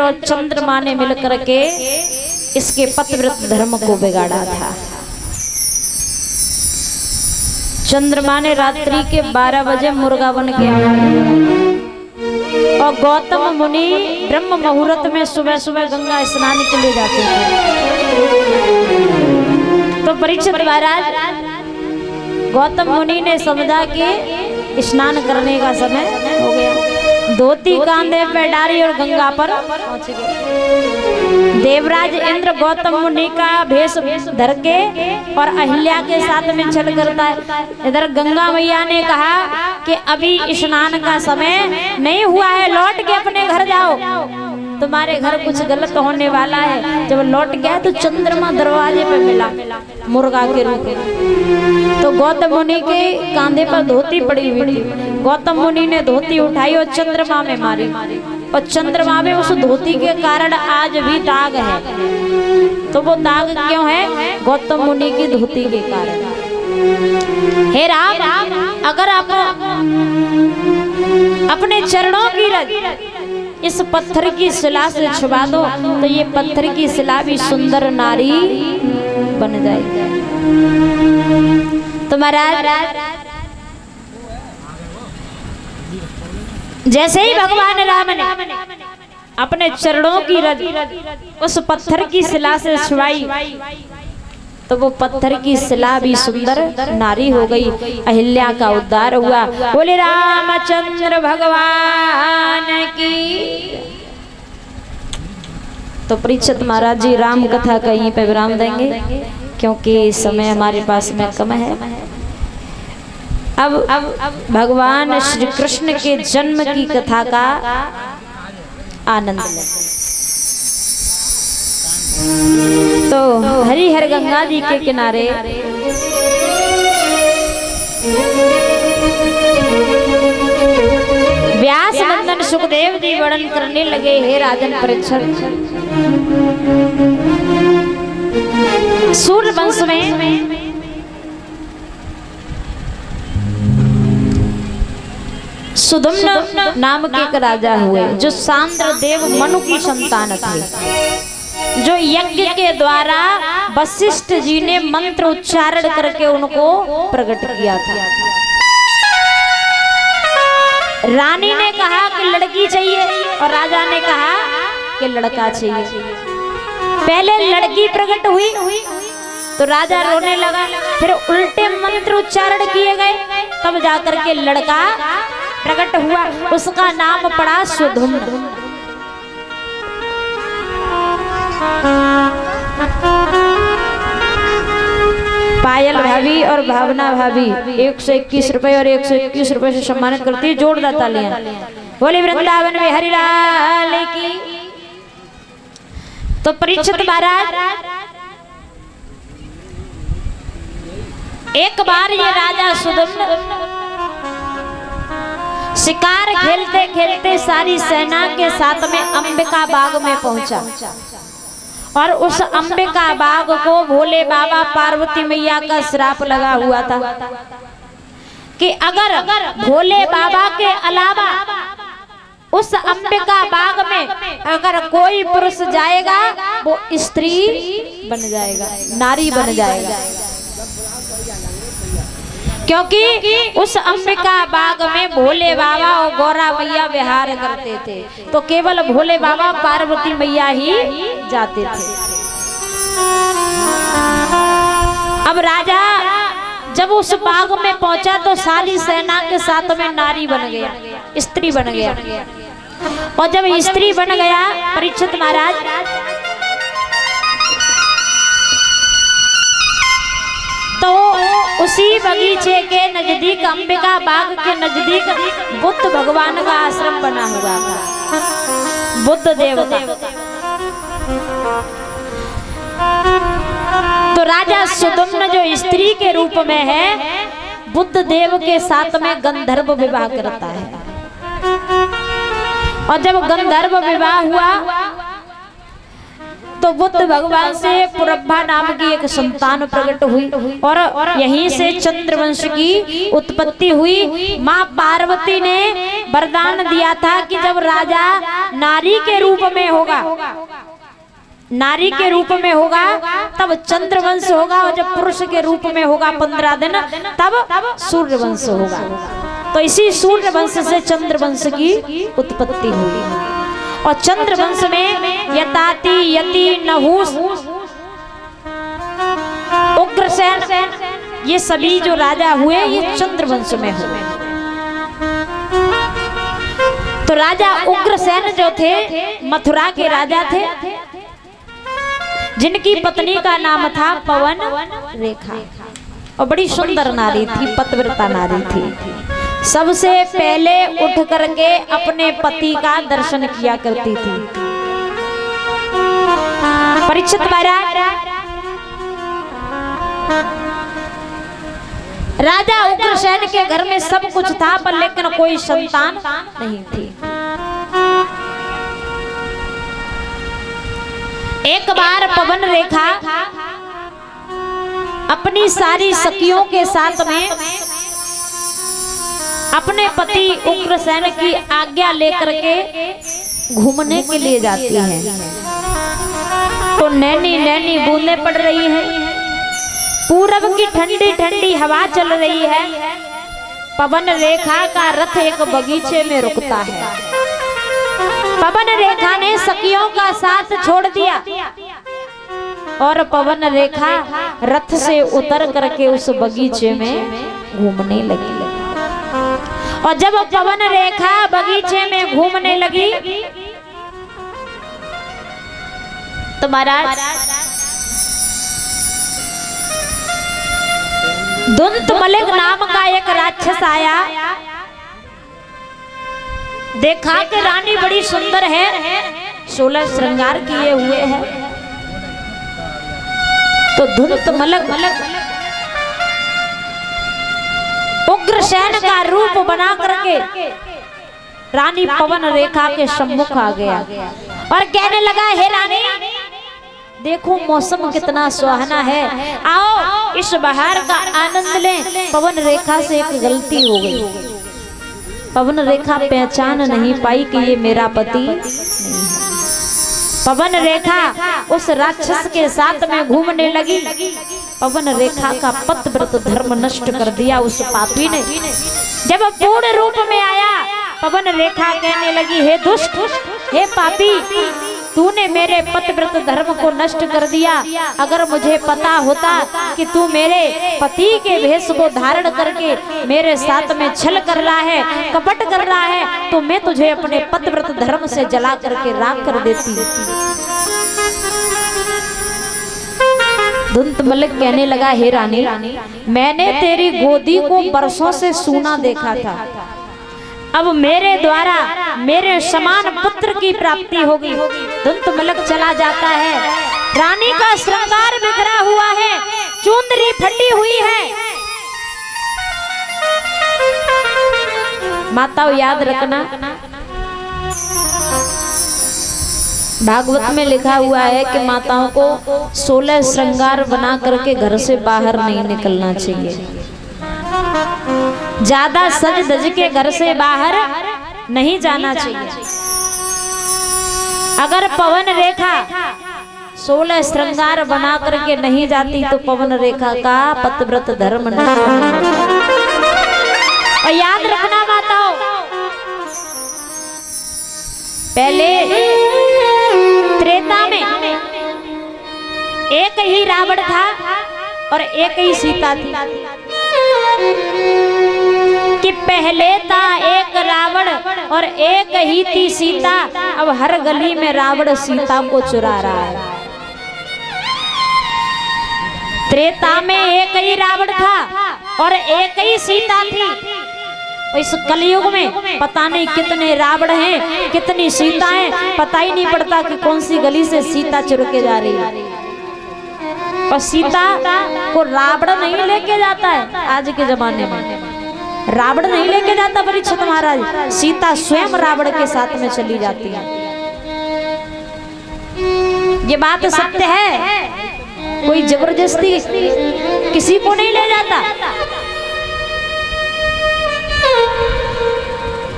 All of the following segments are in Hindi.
इंद्र और चंद्रमा ने मिलकर के इसके पतिव्रत धर्म को बिगाड़ा था। चंद्रमा ने रात्रि के 12 बजे मुर्गा बन के आया और गौतम मुनि ब्रह्म मुहूर्त में सुबह सुबह गंगा स्नान के लिए जाते थे। तो परीक्षित महाराज गौतम मुनि ने समझा कि स्नान करने का समय हो गया, धोती कांधे पे डाली और गंगा पर पहुंच गए। देवराज इंद्र गौतम मुनि का भेष धर के और अहिल्या के साथ में चल करता है। इधर गंगा मैया ने कहा कि अभी स्नान का समय नहीं हुआ है, लौट के अपने घर जाओ, तुम्हारे घर कुछ गलत होने वाला है। जब लौट गया तो चंद्रमा दरवाजे पे मिला मुर्गा के रूप में। तो गौतम मुनि के कांधे पर धोती पड़ी हुई थी। गौतम मुनि ने धोती उठाई और चंद्रमा में मारी और चंद्रमा में उस धोती के कारण आज भी दाग है। तो वो दाग क्यों है? गौतम मुनि की धोती के कारण। हे राम, अगर आप अपने चरणों की रज इस पत्थर की शिला से छुपा दो तो ये पत्थर की शिला भी सुंदर नारी बन जाएगी। तो महाराज जैसे ही भगवान राम ने अपने चरणों की रज उस पत्थर की शिला से छुपाई तो वो पत्थर की शिला भी सुंदर नारी हो गई। अहिल्या का उद्धार हुआ। बोले रामचंद्र भगवान की। तो परीक्षित महाराज जी राम कथा का यहीं पे विराम देंगे क्योंकि समय हमारे पास में कम है। अब भगवान श्री कृष्ण के जन्म की कथा का आनंद लें। तो हरिहर गंगा जी के किनारे व्यास नंदन सुखदेव जी वर्णन करने लगे। हे राजन परीक्षित, सूर्य वंश में सुदम्न नाम के एक राजा हुए जो सांद्र देव मनु की संतान थे, जो यज्ञ के द्वारा वशिष्ठ जी ने मंत्र उच्चारण करके उनको प्रकट किया था। रानी ने कहा कि लड़की चाहिए और राजा ने कहा कि लड़का चाहिए। पहले लड़की प्रकट हुई तो राजा रोने लगा, फिर उल्टे मंत्र उच्चारण किए गए तब जाकर के लड़का प्रकट हुआ। उसका नाम पड़ा सुधुम्न। पायल भाभी और भावना भाभी 121 रुपए और 121 रुपए से सम्मानित करती है। जोरदार तालियां। बोले वृंदावन में हरिलाल की। तो परीक्षित महाराज एक बार ये राजा सुदम्न शिकार खेलते खेलते सारी सेना के साथ में अंबिका बाग में पहुंचा और उस अंबिका बाग को भोले बाबा पार्वती मैया का श्राप लगा हुआ था कि अगर भोले बाबा के अलावा उस अंबिका बाग में अगर कोई पुरुष जाएगा वो स्त्री बन जाएगा, नारी बन जाएगा। क्योंकि उस अंबिका बाग में भोले बाबा और गौरा मैया विहार करते थे, तो केवल भोले बाबा पार्वती मैया ही जाते थे। अब राजा जब उस बाग में पहुंचा तो सारी सेना के साथ में नारी बन गया, स्त्री बन गया। और जब स्त्री बन गया परीक्षित महाराज तो उसी बगीचे के नजदीक अंबिका बाग के नजदीक बुद्ध भगवान का आश्रम बना हुआ था, बुद्ध देव का। तो राजा सुदम्न जो स्त्री के रूप में है बुद्ध देव के साथ में गंधर्व विवाह करता है। और जब गंधर्व विवाह हुआ तो बुद्ध भगवान से पुरब्बा नाम की एक संतान प्रकट हुई और यहीं से चंद्रवंश की उत्पत्ति हुई। माँ पार्वती ने वरदान दिया था कि जब राजा नारी के रूप में होगा, नारी के रूप में होगा तब चंद्रवंश होगा, और जब पुरुष के रूप में होगा 15 दिन तब सूर्यवंश होगा। तो इसी सूर्यवंश से चंद्रवंश की उत्पत्ति हुई। और चंद्रवंश में यताति, यति, नहुस, उग्रसेन, ये सभी जो राजा हुए ये चंद्रवंश में हुए। तो राजा उग्रसेन जो थे मथुरा के राजा थे, जिनकी पत्नी का नाम था पवन रेखा, और बड़ी सुंदर नारी थी, पतिव्रता नारी थी। सबसे पहले उठ करके अपने पति का दर्शन किया करती थी। परीक्षित महाराज, राजा उग्रसेन के घर में सब कुछ था पर लेकिन कोई संतान नहीं थी। एक बार पवन रेखा अपनी सारी सखियों के साथ में अपने पति उग्रसेन की आज्ञा लेकर के घूमने के लिए जाती है। तो नैनी नैनी बूंदें पड़ रही हैं, पूरब की ठंडी ठंडी हवा चल रही है। पवन रेखा का रथ एक बगीचे में रुकता है। पवन रेखा ने सखियों का साथ छोड़ दिया और पवन रेखा रथ से उतर करके उस बगीचे में घूमने लगी। और जब पवन रेखा बगीचे में घूमने लगी तो महाराज दुंतमलिक नाम का एक राक्षस आया। देखा कि रानी बड़ी सुंदर है, 16 श्रृंगार किए हुए हैं। तो दुंतमलिक उग्रसेन का रूप बना करके रानी पवन रेखा के सम्मुख आ गया और कहने लगा, हे रानी देखो मौसम कितना सुहाना है, आओ इस बहार का आनंद लें। पवन रेखा से एक गलती हो गई, पवन रेखा पहचान नहीं पाई कि ये मेरा पति नहीं है। पवन रेखा उस राक्षस के साथ में घूमने लगी। पवन रेखा का पतिव्रत धर्म नष्ट कर दिया उस पापी ने। जब पूर्ण रूप में आया पवन रेखा कहने लगी, हे दुष्ट, हे पापी, तूने मेरे पतिव्रत धर्म को नष्ट कर दिया। अगर मुझे पता होता कि तू मेरे पति के भेष को धारण करके मेरे साथ में छल कर रहा है, कपट कर रहा है, तो मैं तुझे अपने पतिव्रत धर्म से जला करके राख कर देती। दुंतमलिक कहने लगा, हे रानी, मैंने तेरी गोदी को बरसों से सूना देखा था, अब मेरे द्वारा मेरे समान पुत्र की प्राप्ति होगी। दुंतमलिक चला जाता है। रानी का श्रृंगार बिखरा हुआ है, चुंदरी फटी हुई है। माताओं याद रखना, भागवत में लिखा हुआ है कि माताओं को 16 श्रृंगार बना करके घर से बाहर नहीं निकलना चाहिए। ज्यादा सज धज के घर से बाहर नहीं जाना चाहिए। अगर पवन रेखा 16 श्रृंगार बना करके नहीं जाती तो पवन रेखा का पतिव्रत धर्म नहीं। और याद रखना माताओं, पहले त्रेता में एक ही रावण था और एक ही सीता थी। कि पहले था एक रावण और एक ही थी सीता, अब हर गली में रावण सीता को चुरा रहा है। त्रेता में एक ही रावण था और एक ही सीता थी। इस कलयुग में पता नहीं कितने रावण हैं, कितनी सीता हैं, पता ही नहीं पड़ता कि कौन सी गली से सीता चुर के जा रही है। और सीता को रावण नहीं लेके जाता है। आज के जमाने में रावण नहीं लेके जाता परीक्षित महाराज, सीता स्वयं रावण के साथ में चली जाती है। ये बात सत्य है, कोई जबरदस्ती किसी को नहीं ले जाता।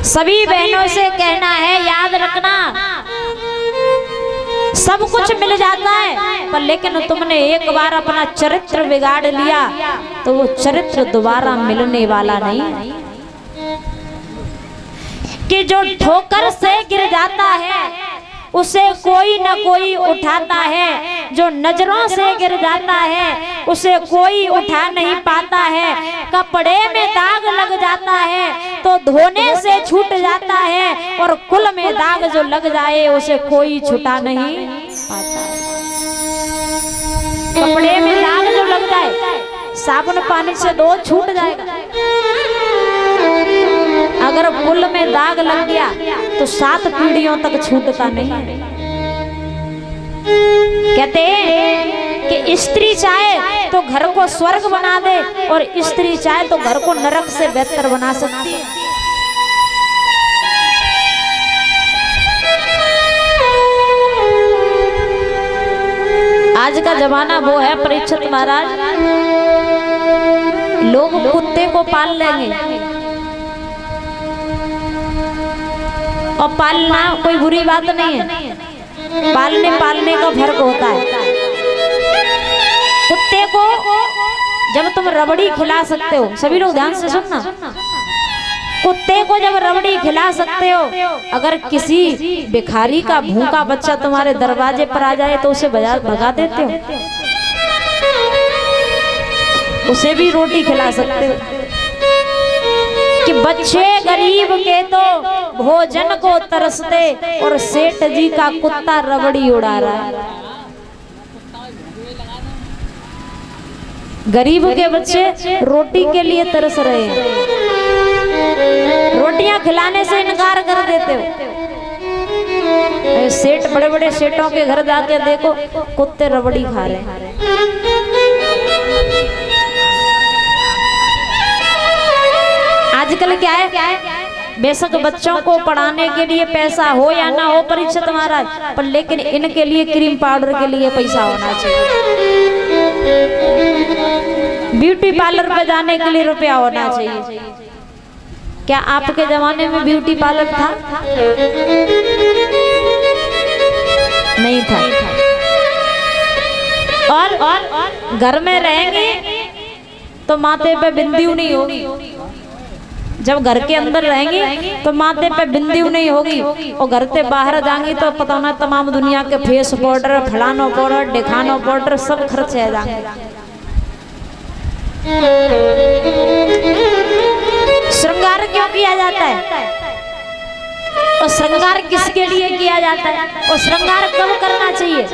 सभी बहनों से कहना है, याद रखना सब कुछ मिल जाता है, पर लेकिन तुमने एक बार अपना चरित्र बिगाड़ लिया तो वो चरित्र दोबारा मिलने वाला नहीं। कि जो ठोकर से गिर जाता है उसे कोई न कोई उठाता है, जो नजरों से गिर जाता है उसे कोई उठा नहीं पाता है। कपड़े में दाग लग जाता है तो धोने से छूट जाता है, और कुल में दाग जो लग जाए उसे कोई छुटा नहीं पाता। कपड़े में दाग जो लग जाए साबुन पानी से धो छूट जाएगा, अगर कुल में दाग लग गया तो 7 पीढ़ियों तक छूटता नहीं। कहते हैं कि स्त्री चाहे तो घर को स्वर्ग बना दे, और स्त्री चाहे तो घर को नरक से बेहतर बना सकती है। आज का जमाना वो है परीक्षित महाराज, लोग कुत्ते को पाल लेंगे, और पालना कोई बुरी बात नहीं है, पालने का फर्क होता है। कुत्ते को जब तुम रबड़ी खिला सकते हो, सभी लोग ध्यान से सुनना, कुत्ते को जब रबड़ी खिला सकते हो, अगर किसी भिखारी का भूखा बच्चा तुम्हारे दरवाजे पर आ जाए तो उसे भगा देते हो, उसे भी रोटी खिला सकते हो। कि बच्चे गरीब के तो भोजन को तरसते, और सेठ जी का कुत्ता रबड़ी उड़ा रहा है। गरीब के बच्चे रोटी के लिए तरस रहे हैं, रोटियां खिलाने से इनकार कर देते हो। सेठ, बड़े बड़े सेठों के घर जाके देखो, कुत्ते रबड़ी खा रहे हैं। आजकल क्या है, बेशक बच्चों को पढ़ाने के लिए पैसा हो या ना हो परीक्षित महाराज, पर लेकिन इनके लिए क्रीम पाउडर के लिए पैसा होना चाहिए, ब्यूटी पार्लर पे जाने के लिए रुपया होना चाहिए। क्या आपके जमाने में ब्यूटी पार्लर था? नहीं था। और घर में रहेंगे तो माथे पे बिंदी नहीं होगी, जब घर के अंदर रहेंगे तो माथे पे बिंदी नहीं होगी, और घर से बाहर जाएंगे तो पता ना तमाम दुनिया के फेस पाउडर, फलानो पाउडर, दिखानो पाउडर सब खर्च है जाएंगे। श्रृंगार क्यों किया जाता है, और श्रृंगार किसके लिए किया जाता है, और श्रृंगार कब करना चाहिए?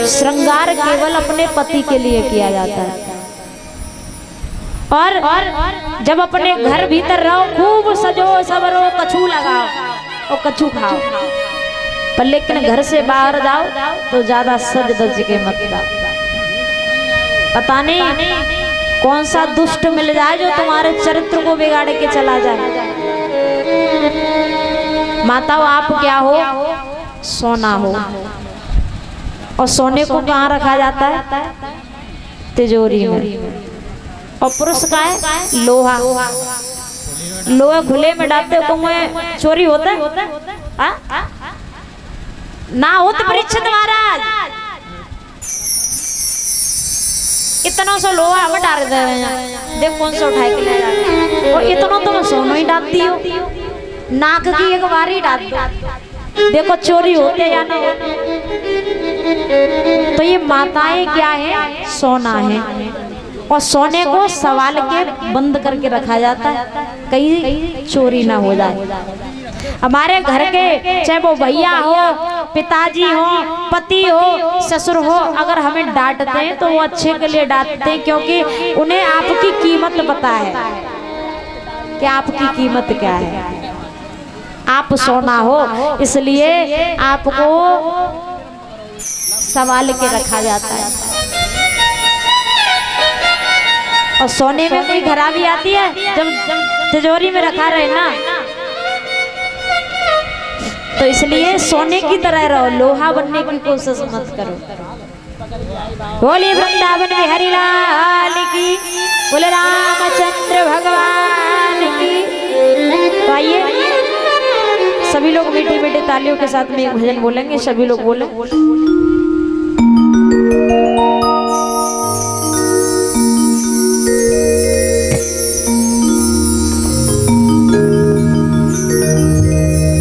श्रृंगार केवल अपने पति के लिए किया जाता है। और जब अपने घर भीतर रहो, खूब सजो सवरो, कछू लगाओ और कछू खाओ, पर लेकिन घर से बाहर जाओ तो ज्यादा सज धज के मत जाओ। पता नहीं कौन सा दुष्ट मिल जाए जो तुम्हारे चरित्र को बिगाड़ के चला जाए। माताओं, आप क्या हो? सोना हो, और सोने को कहाँ रखा जाता है? तिजोरी में। और पुरुष का है लोहा, लोहा खुले में डालते हो तो चोरी होता है? ना हो तो परीक्षित महाराज इतना सा लोहा हम डाल दे रहे हैं, देख कौन सा उठाए के ले जाते हैं, और इतना तो सोना ही डालती हो, नाक की एक बार ही डाल दो, देखो चोरी होते या ना होते। तो ये माताएं क्या है? सोना है, और सोने को सवाल के बंद करके रखा जाता है, कहीं चोरी ना हो जाए। हमारे घर के चाहे वो भैया हो, पिताजी हो, पति हो, ससुर हो, अगर हमें डांटते हैं तो वो अच्छे के लिए डांटते हैं, क्योंकि उन्हें आपकी कीमत पता है कि आपकी कीमत क्या है। आप सोना हो, इसलिए आपको संभाल के रखा जाता है। और सोने में कोई खराबी आती है जब तिजोरी में रखा रहे ना, तो इसलिए सोने की तरह रहो, लोहा बनने की कोशिश मत करो। बोलिए वृंदावन बिहारी लाल की, बोले रामचंद्र भगवान की। तो आइए सभी लोग मीठे मीठे तालियों के साथ में एक भजन बोलेंगे, सभी लोग बोले।